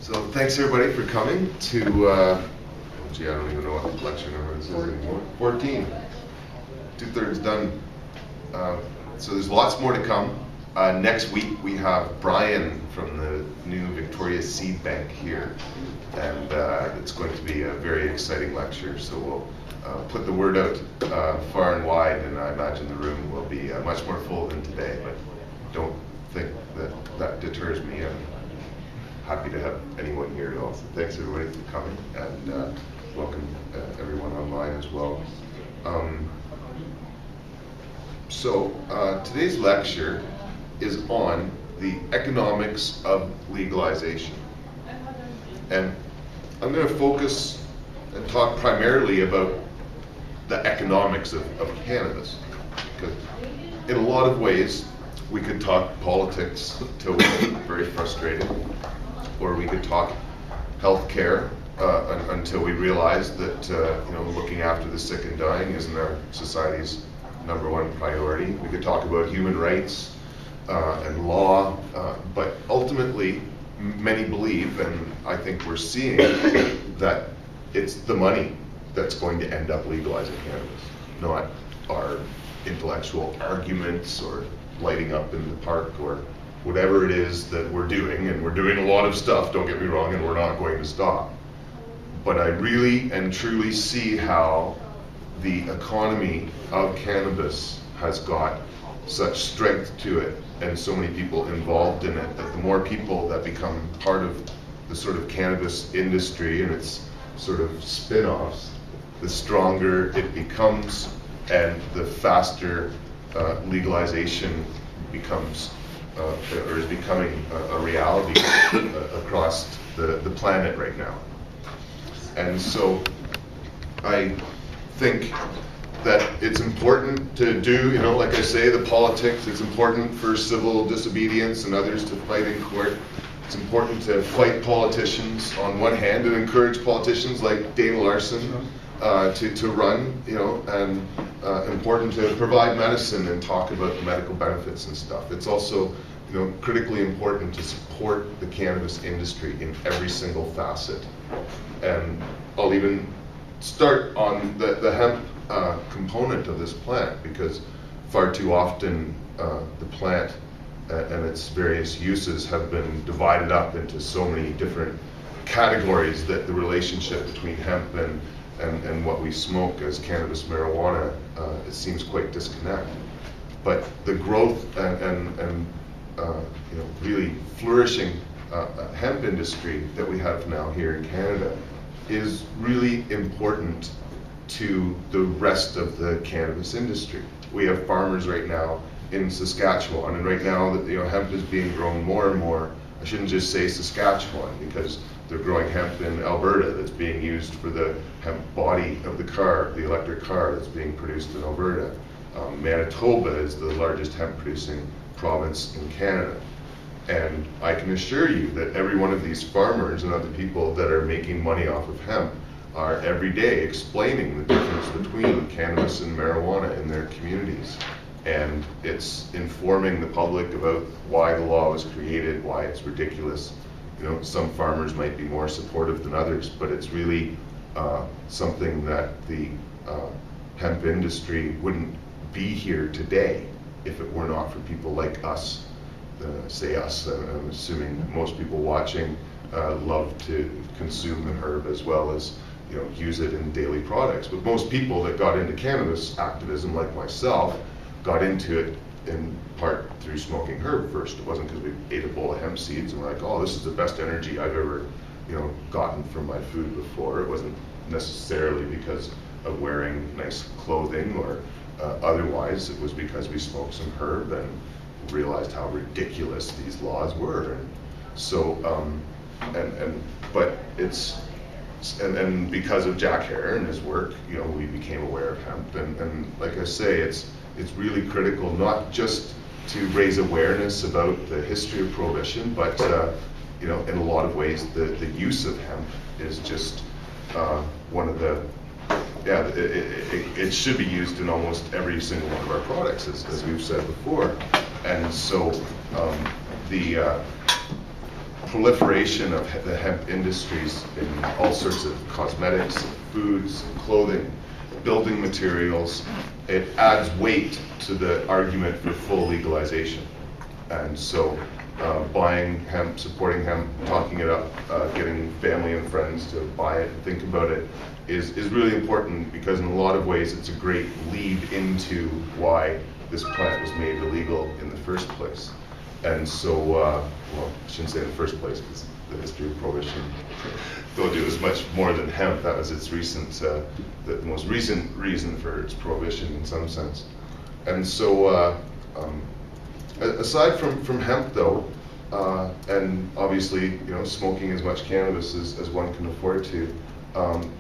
So thanks everybody for coming to, gee, I don't even know what lecture number this is anymore. 14. 2/3 done. So there's lots more to come. Next week we have Brian from the new Victoria Seed Bank here, and it's going to be a very exciting lecture. So we'll put the word out far and wide, and I imagine the room will be much more full than today, but don't think that that deters me. I'm happy to have anyone here at all. So thanks everybody for coming, and welcome everyone online as well. Today's lecture is on the economics of legalization. And I'm going to focus and talk primarily about the economics of cannabis. Because in a lot of ways, we could talk politics till we're very frustrated, or we could talk healthcare until we realize that looking after the sick and dying isn't our society's #1 priority. We could talk about human rights and law, but ultimately, many believe, and I think we're seeing, that it's the money that's going to end up legalizing cannabis, not our intellectual arguments or lighting up in the park or whatever it is that we're doing. And we're doing a lot of stuff, don't get me wrong, and we're not going to stop. But I really and truly see how the economy of cannabis has got such strength to it, and so many people involved in it, that the more people that become part of the sort of cannabis industry and its sort of spin-offs, the stronger it becomes, and the faster legalization becomes or is becoming a reality across the planet right now. And so I think that it's important to do, like I say, the politics. It's important for civil disobedience and others to fight in court. It's important to fight politicians on one hand and encourage politicians like Dana Larson to run, and important to provide medicine and talk about the medical benefits and stuff. It's also, critically important to support the cannabis industry in every single facet. And I'll even start on the hemp component of this plant, because far too often the plant and its various uses have been divided up into so many different categories that the relationship between hemp and what we smoke as cannabis marijuana, it seems quite disconnected. But the growth and really flourishing hemp industry that we have now here in Canada is really important to the rest of the cannabis industry. We have farmers right now in Saskatchewan, and right now that hemp is being grown more and more. I shouldn't just say Saskatchewan, because they're growing hemp in Alberta that's being used for the hemp body of the car, the electric car that's being produced in Alberta. Manitoba is the largest hemp producing province in Canada. And I can assure you that every one of these farmers and other people that are making money off of hemp are every day explaining the difference between cannabis and marijuana in their communities. And it's informing the public about why the law was created, why it's ridiculous. Some farmers might be more supportive than others, but it's really something that the hemp industry wouldn't be here today if it were not for people like us. Say us, I'm assuming most people watching love to consume the herb as well as use it in daily products. But most people that got into cannabis activism, like myself, got into it in part through smoking herb first. It wasn't because we ate a bowl of hemp seeds and we're like, oh, this is the best energy I've ever gotten from my food before. It wasn't necessarily because of wearing nice clothing or otherwise. It was because we smoked some herb and realized how ridiculous these laws were. And so and because of Jack Hare and his work, we became aware of hemp. And like I say, it's really critical not just to raise awareness about the history of prohibition, but in a lot of ways the use of hemp is just one of the it should be used in almost every single one of our products, as we've said before. And so proliferation of the hemp industries in all sorts of cosmetics, foods, clothing, building materials, it adds weight to the argument for full legalization. And so buying hemp, supporting hemp, talking it up, getting family and friends to buy it and think about it is really important, because in a lot of ways it's a great lead into why this plant was made illegal in the first place. And so, well, I shouldn't say in the first place, because the history of prohibition told you it was much more than hemp. That was its recent, the most recent reason for its prohibition in some sense. And so, aside from hemp though, and obviously, smoking as much cannabis as one can afford to,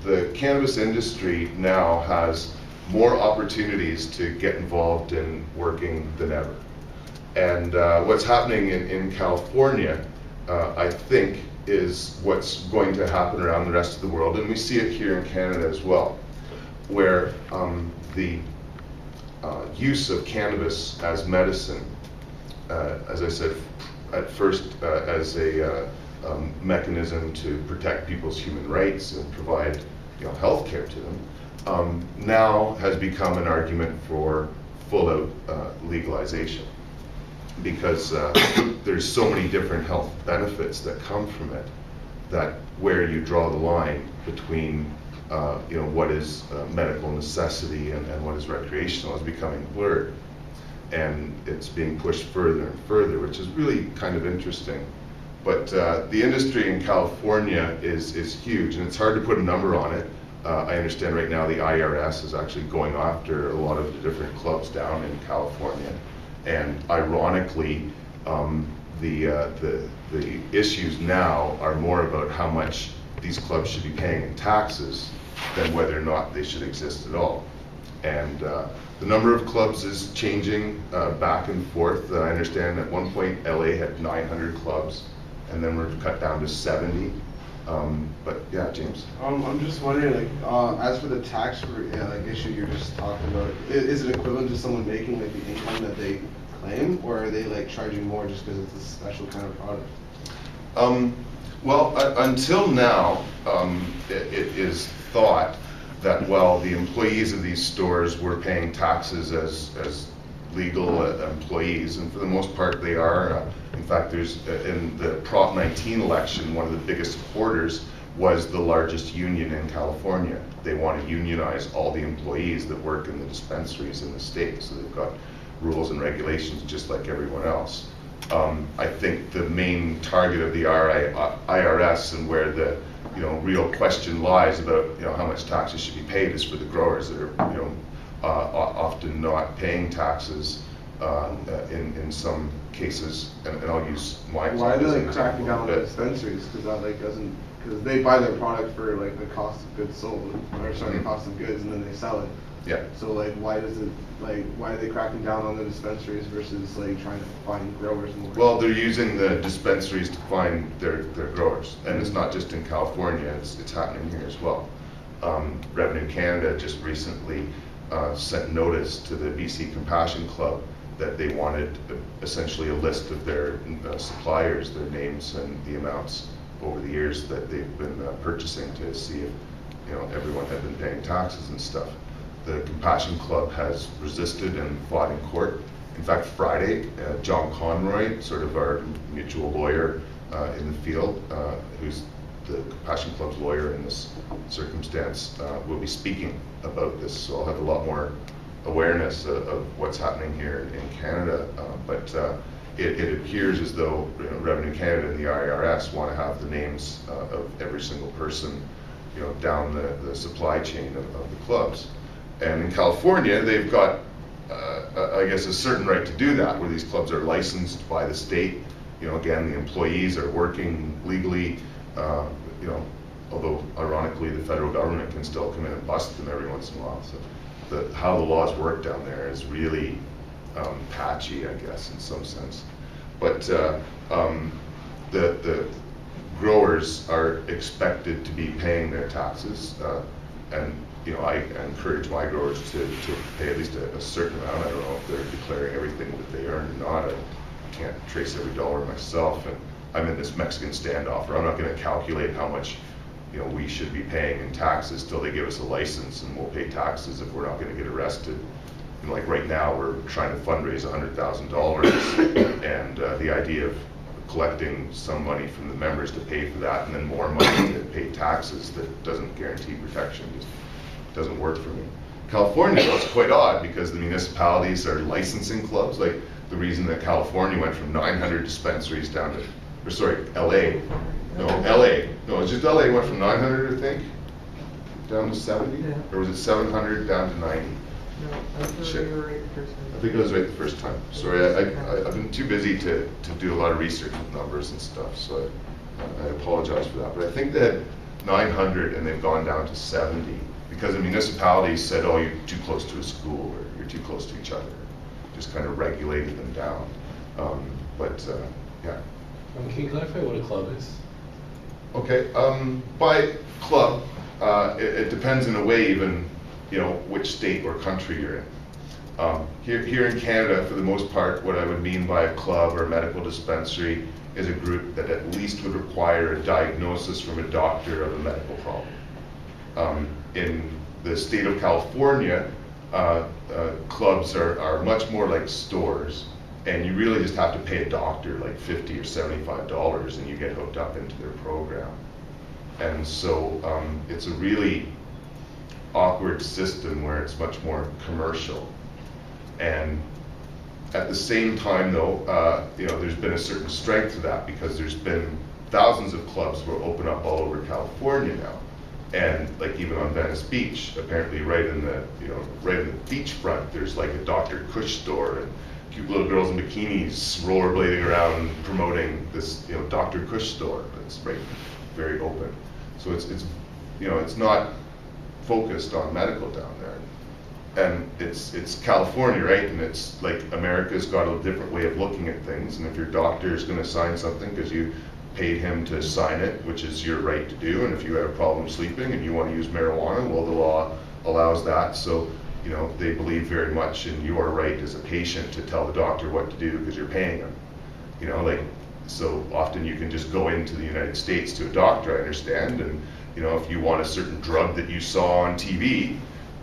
the cannabis industry now has more opportunities to get involved in working than ever. And what's happening in California, I think, is what's going to happen around the rest of the world, and we see it here in Canada as well, where the use of cannabis as medicine, as I said, at first as a mechanism to protect people's human rights and provide health care to them, now has become an argument for full-out legalization, because there's so many different health benefits that come from it, that where you draw the line between what is medical necessity and what is recreational is becoming blurred, and it's being pushed further and further, which is really kind of interesting. But the industry in California is huge, and it's hard to put a number on it. I understand right now the IRS is actually going after a lot of the different clubs down in California. And ironically, the issues now are more about how much these clubs should be paying in taxes than whether or not they should exist at all. And the number of clubs is changing back and forth. I understand at one point LA had 900 clubs, and then we're cut down to 70. But yeah, James. I'm just wondering, as for the tax issue you're just talking about, is it equivalent to someone making the income that they claim, or are they charging more just because it's a special kind of product? Well, until now, it is thought that while the employees of these stores were paying taxes as legal employees, and for the most part they are. In fact, there's in the Prop 19 election, one of the biggest supporters was the largest union in California. They want to unionize all the employees that work in the dispensaries in the state, so they've got rules and regulations just like everyone else. I think the main target of the IRS and where the real question lies about how much taxes should be paid is for the growers that are often not paying taxes in some cases, and I'll use my example. Why are they cracking down on the dispensaries? Because that doesn't, because they buy their product for the cost of goods sold, or sorry, cost of goods, and then they sell it. Yeah. So why does it why are they cracking down on the dispensaries versus trying to find growers more? Well, they're using the dispensaries to find their growers, and it's not just in California; it's happening here as well. Revenue Canada just recently sent notice to the BC Compassion Club that they wanted essentially a list of their suppliers, their names and the amounts over the years that they've been purchasing, to see if everyone had been paying taxes and stuff. The Compassion Club has resisted and fought in court. In fact, Friday, John Conroy, sort of our mutual lawyer in the field, who's the Compassion Club's lawyer in this circumstance, will be speaking about this. So I'll have a lot more awareness of what's happening here in Canada. But it appears as though Revenue Canada and the IRS want to have the names of every single person down the supply chain of the clubs. And in California, they've got, I guess, a certain right to do that, where these clubs are licensed by the state. Again, the employees are working legally, although ironically the federal government can still come in and bust them every once in a while. So how the laws work down there is really patchy, I guess, in some sense. But the growers are expected to be paying their taxes, and I encourage my growers to pay at least a certain amount. I don't know if they're declaring everything that they earn or not. I can't trace every dollar myself, and I'm in this Mexican standoff, or I'm not going to calculate how much, you know, we should be paying in taxes till they give us a license, and we'll pay taxes if we're not going to get arrested. And like right now, we're trying to fundraise $100,000, and the idea of collecting some money from the members to pay for that, and then more money to pay taxes that doesn't guarantee protection, just doesn't work for me. California, though, it's quite odd because the municipalities are licensing clubs. Like the reason that California went from 900 dispensaries down to, or sorry, LA. No, it's just LA went from 900, I think, down to 70? Yeah. Or was it 700 down to 90? No, I thought Shit. you were right the first time. I think I was right the first time. Sorry, I've been too busy to do a lot of research with numbers and stuff, so I apologize for that. But I think they had 900 and they've gone down to 70 because the municipalities said, oh, you're too close to a school or you're too close to each other. Just kind of regulated them down. Yeah. Can you clarify what a club is? Okay, by club, it depends in a way even, you know, which state or country you're in. Here in Canada, for the most part, what I would mean by a club or a medical dispensary is a group that at least would require a diagnosis from a doctor of a medical problem. In the state of California, clubs are much more like stores, and you really just have to pay a doctor like $50 or $75 and you get hooked up into their program. And so it's a really awkward system where it's much more commercial. And at the same time though, you know, there's been a certain strength to that because there's been thousands of clubs will open up all over California now. And like even on Venice Beach, apparently right in the beachfront, there's like a Dr. Kush store and cute little girls in bikinis rollerblading around promoting this, you know, Dr. Kush store. It's right, very open. So it's you know, it's not focused on medical down there. And it's California, right? And it's like America's got a different way of looking at things. And if your doctor is going to sign something because you paid him to sign it, which is your right to do, and if you had a problem sleeping and you want to use marijuana, well, the law allows that. So, you know, they believe very much in your right as a patient to tell the doctor what to do because you're paying them. You know, like, so often you can just go into the United States to a doctor, I understand, and, you know, if you want a certain drug that you saw on TV,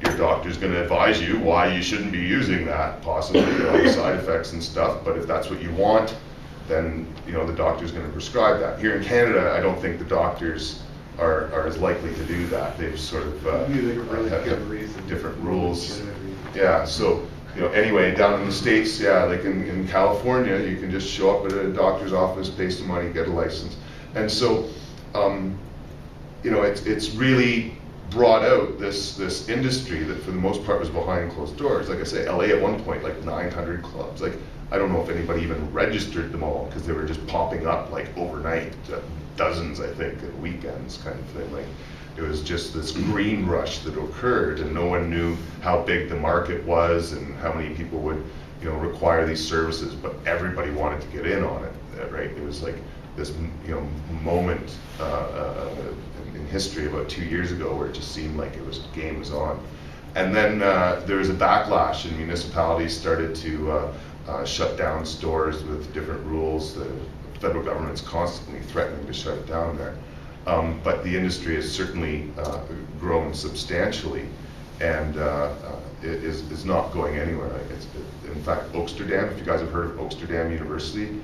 your doctor's going to advise you why you shouldn't be using that, possibly, you know, the side effects and stuff, but if that's what you want, then, you know, the doctor's going to prescribe that. Here in Canada, I don't think the doctors are as likely to do that. They've sort of have different rules. Yeah, so, you know, anyway, down in the States, yeah, like in California, you can just show up at a doctor's office, pay some money, get a license. And so, you know, it's really brought out this industry that for the most part was behind closed doors. Like I say, LA at one point, like 900 clubs. Like, I don't know if anybody even registered them all because they were just popping up like overnight, dozens, I think, at weekends kind of thing. Like, it was just this green rush that occurred, and no one knew how big the market was and how many people would, you know, require these services, but everybody wanted to get in on it, right? It was like this, you know, moment in history about 2 years ago where it just seemed like it was, game was on. And then there was a backlash, and municipalities started to shut down stores with different rules. The federal government's constantly threatening to shut it down there. But the industry has certainly grown substantially, and is not going anywhere. In fact, Oaksterdam, if you guys have heard of Oaksterdam University,